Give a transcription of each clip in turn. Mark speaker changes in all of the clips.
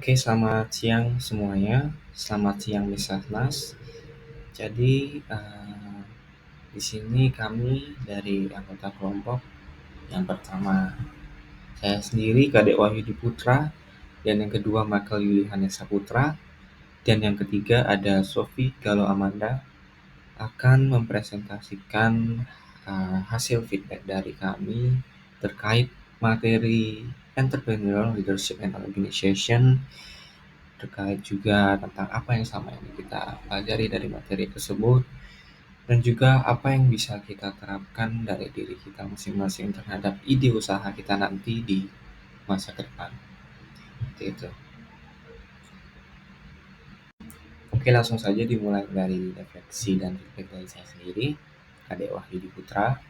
Speaker 1: Oke, selamat siang semuanya. Selamat siang Miss Sasnas. Jadi di sini kami dari anggota kelompok yang pertama saya sendiri Kadek Wahyudi Putra, dan yang kedua Michael Yuliana Saputra, dan yang ketiga ada Sofi Galo Amanda akan mempresentasikan hasil feedback dari kami terkait materi Entrepreneurial Leadership and Organization, terkait juga tentang apa yang selama ini kita pelajari dari materi tersebut, dan juga apa yang bisa kita terapkan dari diri kita masing-masing terhadap ide usaha kita nanti di masa ke depan. Seperti itu. Oke, langsung saja dimulai dari refleksi dan feedback dari saya sendiri, Kadek Wahyudi Putra.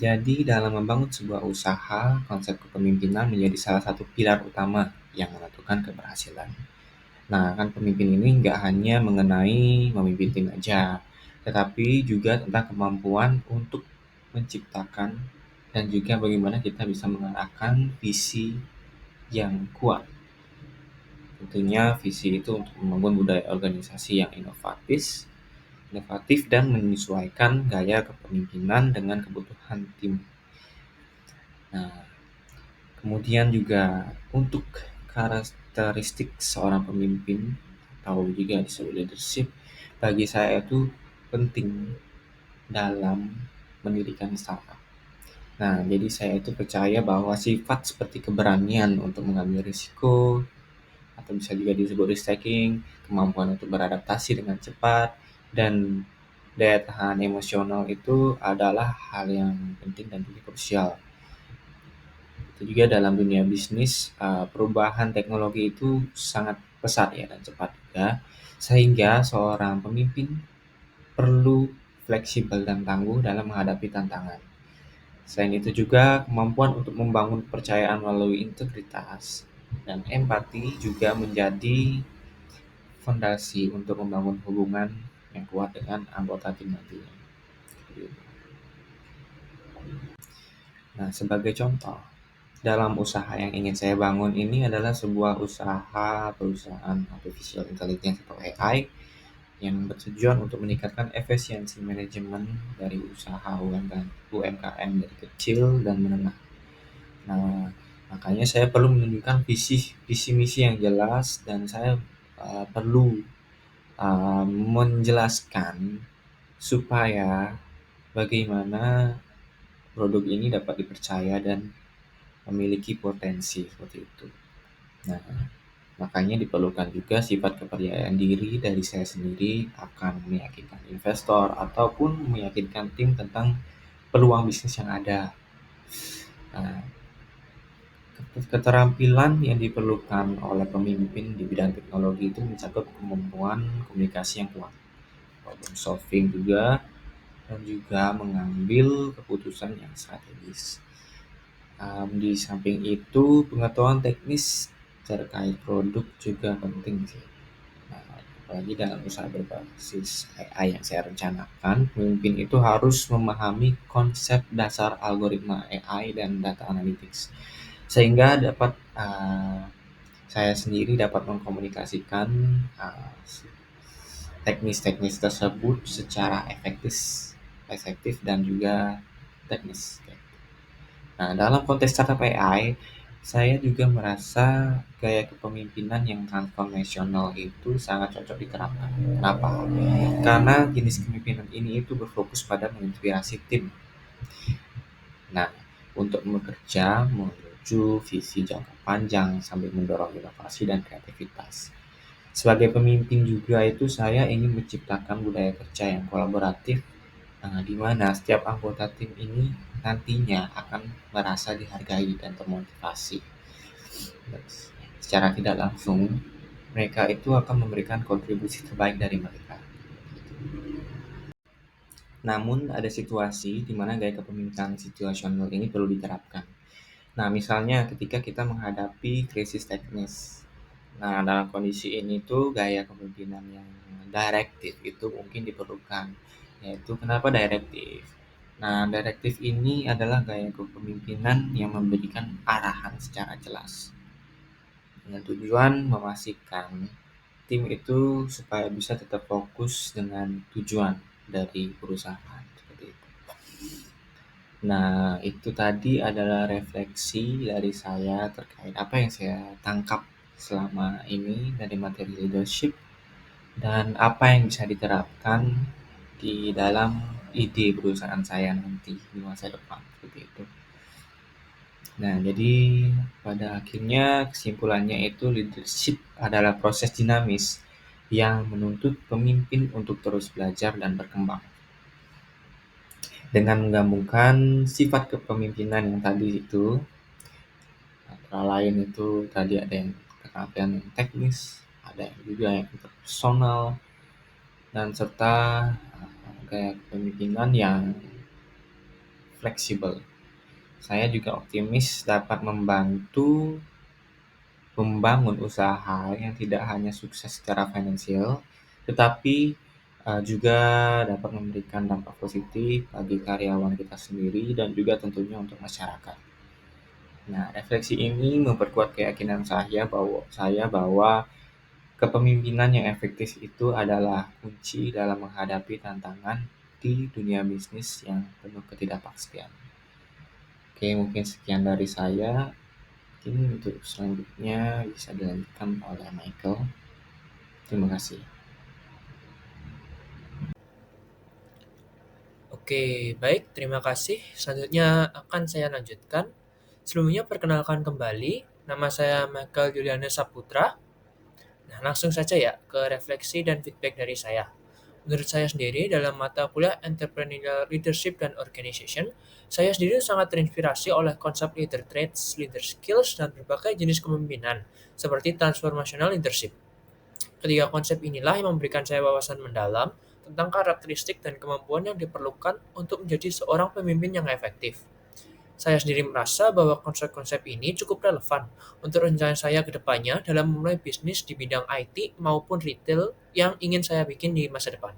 Speaker 1: Jadi dalam membangun sebuah usaha, konsep kepemimpinan menjadi salah satu pilar utama yang menentukan keberhasilan. Nah, kan pemimpin ini nggak hanya mengenai memimpin tim aja, tetapi juga tentang kemampuan untuk menciptakan dan juga bagaimana kita bisa mengarahkan visi yang kuat. Tentunya visi itu untuk membangun budaya organisasi yang inovatif dan menyesuaikan gaya kepemimpinan dengan kebutuhan tim. Nah, kemudian juga untuk karakteristik seorang pemimpin atau juga disebut leadership, bagi saya itu penting dalam mendirikan startup. Nah, jadi saya itu percaya bahwa sifat seperti keberanian untuk mengambil risiko, atau bisa juga disebut risk taking, kemampuan untuk beradaptasi dengan cepat, dan daya tahan emosional itu adalah hal yang penting dan juga krusial. Itu juga dalam dunia bisnis, perubahan teknologi itu sangat pesat ya dan cepat juga, sehingga seorang pemimpin perlu fleksibel dan tangguh dalam menghadapi tantangan. Selain itu juga kemampuan untuk membangun kepercayaan melalui integritas dan empati juga menjadi fondasi untuk membangun hubungan yang kuat dengan anggota tim nantinya. Nah, sebagai contoh, dalam usaha yang ingin saya bangun ini adalah sebuah usaha perusahaan artificial intelligence atau AI yang bertujuan untuk meningkatkan efisiensi manajemen dari usaha UMKM dari kecil dan menengah. Nah, makanya saya perlu menunjukkan visi misi yang jelas, dan saya perlu menjelaskan supaya bagaimana produk ini dapat dipercaya dan memiliki potensi seperti itu. Nah, makanya diperlukan juga sifat kepercayaan diri dari saya sendiri akan meyakinkan investor ataupun meyakinkan tim tentang peluang bisnis yang ada. Nah, keterampilan yang diperlukan oleh pemimpin di bidang teknologi itu mencakup kemampuan komunikasi yang kuat, problem solving juga, dan juga mengambil keputusan yang strategis. Di samping itu, pengetahuan teknis terkait produk juga penting sih. Nah, apalagi dalam usaha berbasis AI yang saya rencanakan, pemimpin itu harus memahami konsep dasar algoritma AI dan data analytics, sehingga saya sendiri dapat mengkomunikasikan uh, teknis-teknis tersebut secara efektif dan juga teknis. Nah, dalam konteks startup AI, saya juga merasa gaya kepemimpinan yang transformasional itu sangat cocok diterapkan. Kenapa? Karena jenis kepemimpinan ini itu berfokus pada menginspirasi tim. Nah, untuk bekerja menuju visi jangka panjang sambil mendorong inovasi dan kreativitas. Sebagai pemimpin juga itu saya ingin menciptakan budaya kerja yang kolaboratif, di mana setiap anggota tim ini nantinya akan merasa dihargai dan termotivasi. Secara tidak langsung, mereka itu akan memberikan kontribusi terbaik dari mereka. Namun ada situasi di mana gaya kepemimpinan situasional ini perlu diterapkan. Nah, misalnya ketika kita menghadapi krisis teknis. Nah, dalam kondisi ini tuh gaya kepemimpinan yang direktif itu mungkin diperlukan. Yaitu kenapa direktif? Nah, direktif ini adalah gaya kepemimpinan yang memberikan arahan secara jelas. dengan tujuan memastikan tim itu supaya bisa tetap fokus dengan tujuan dari perusahaan, seperti itu. Nah, itu tadi adalah refleksi dari saya terkait apa yang saya tangkap selama ini dari materi leadership dan apa yang bisa diterapkan di dalam ide perusahaan saya nanti di masa depan, seperti itu. Nah, jadi pada akhirnya kesimpulannya itu leadership adalah proses dinamis yang menuntut pemimpin untuk terus belajar dan berkembang. Dengan menggabungkan sifat kepemimpinan yang tadi itu, antara lain itu tadi ada yang keterampilan yang teknis, ada yang juga yang interpersonal, dan serta gaya kepemimpinan yang fleksibel. Saya juga optimis dapat membantu membangun usaha yang tidak hanya sukses secara finansial, tetapi juga dapat memberikan dampak positif bagi karyawan kita sendiri dan juga tentunya untuk masyarakat. Nah, refleksi ini memperkuat keyakinan saya bahwa kepemimpinan yang efektif itu adalah kunci dalam menghadapi tantangan di dunia bisnis yang penuh ketidakpastian. Oke, mungkin sekian dari saya. Mungkin untuk selanjutnya bisa dilanjutkan oleh Michael. Terima kasih.
Speaker 2: Oke, baik, terima kasih. Selanjutnya akan saya lanjutkan. Sebelumnya perkenalkan kembali, nama saya Michael Julianus Saputra. Nah, langsung saja ya ke refleksi dan feedback dari saya. Menurut saya sendiri, dalam mata kuliah Entrepreneurial Leadership dan Organization, saya sendiri sangat terinspirasi oleh konsep leader traits, leader skills, dan berbagai jenis kepemimpinan, seperti transformational leadership. Ketiga konsep inilah yang memberikan saya wawasan mendalam tentang karakteristik dan kemampuan yang diperlukan untuk menjadi seorang pemimpin yang efektif. Saya sendiri merasa bahwa konsep-konsep ini cukup relevan untuk rencana saya ke depannya dalam memulai bisnis di bidang IT maupun retail yang ingin saya bikin di masa depan.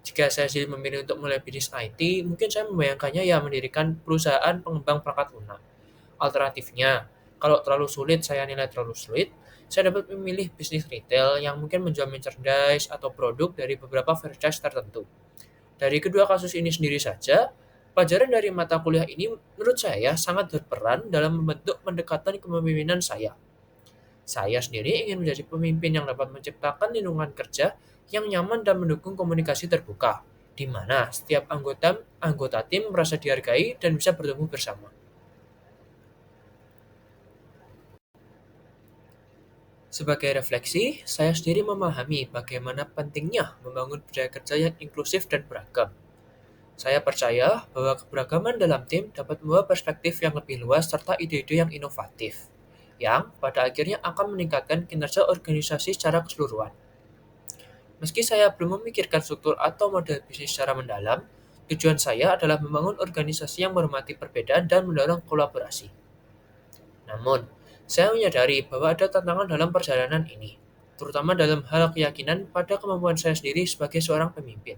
Speaker 2: Jika saya sendiri memilih untuk mulai bisnis IT, mungkin saya membayangkannya ya mendirikan perusahaan pengembang perangkat lunak. Alternatifnya, kalau terlalu sulit saya nilai terlalu sulit, saya dapat memilih bisnis retail yang mungkin menjual merchandise atau produk dari beberapa franchise tertentu. Dari kedua kasus ini sendiri saja, pelajaran dari mata kuliah ini menurut saya sangat berperan dalam membentuk pendekatan kepemimpinan saya. Saya sendiri ingin menjadi pemimpin yang dapat menciptakan lingkungan kerja yang nyaman dan mendukung komunikasi terbuka, di mana setiap anggota anggota tim merasa dihargai dan bisa bertumbuh bersama. Sebagai refleksi, saya sendiri memahami bagaimana pentingnya membangun budaya kerja yang inklusif dan beragam. Saya percaya bahwa keberagaman dalam tim dapat membawa perspektif yang lebih luas serta ide-ide yang inovatif, yang pada akhirnya akan meningkatkan kinerja organisasi secara keseluruhan. Meski saya belum memikirkan struktur atau model bisnis secara mendalam, tujuan saya adalah membangun organisasi yang menghormati perbedaan dan mendorong kolaborasi. Namun, saya menyadari bahwa ada tantangan dalam perjalanan ini, terutama dalam hal keyakinan pada kemampuan saya sendiri sebagai seorang pemimpin.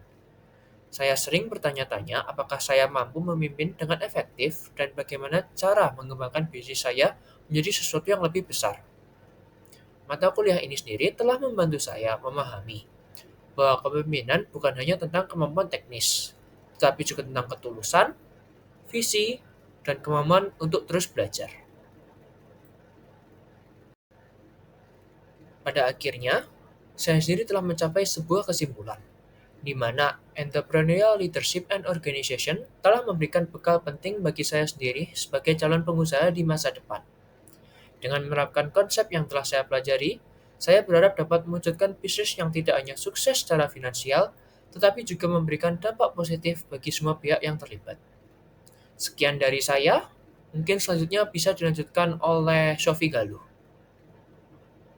Speaker 2: Saya sering bertanya-tanya apakah saya mampu memimpin dengan efektif dan bagaimana cara mengembangkan bisnis saya menjadi sesuatu yang lebih besar. Mata kuliah ini sendiri telah membantu saya memahami bahwa kepemimpinan bukan hanya tentang kemampuan teknis, tetapi juga tentang ketulusan, visi, dan kemampuan untuk terus belajar. Pada akhirnya, saya sendiri telah mencapai sebuah kesimpulan, di mana entrepreneurial leadership and organization telah memberikan bekal penting bagi saya sendiri sebagai calon pengusaha di masa depan. Dengan menerapkan konsep yang telah saya pelajari, saya berharap dapat mewujudkan bisnis yang tidak hanya sukses secara finansial, tetapi juga memberikan dampak positif bagi semua pihak yang terlibat. Sekian dari saya, mungkin selanjutnya bisa dilanjutkan oleh Sofi Galuh.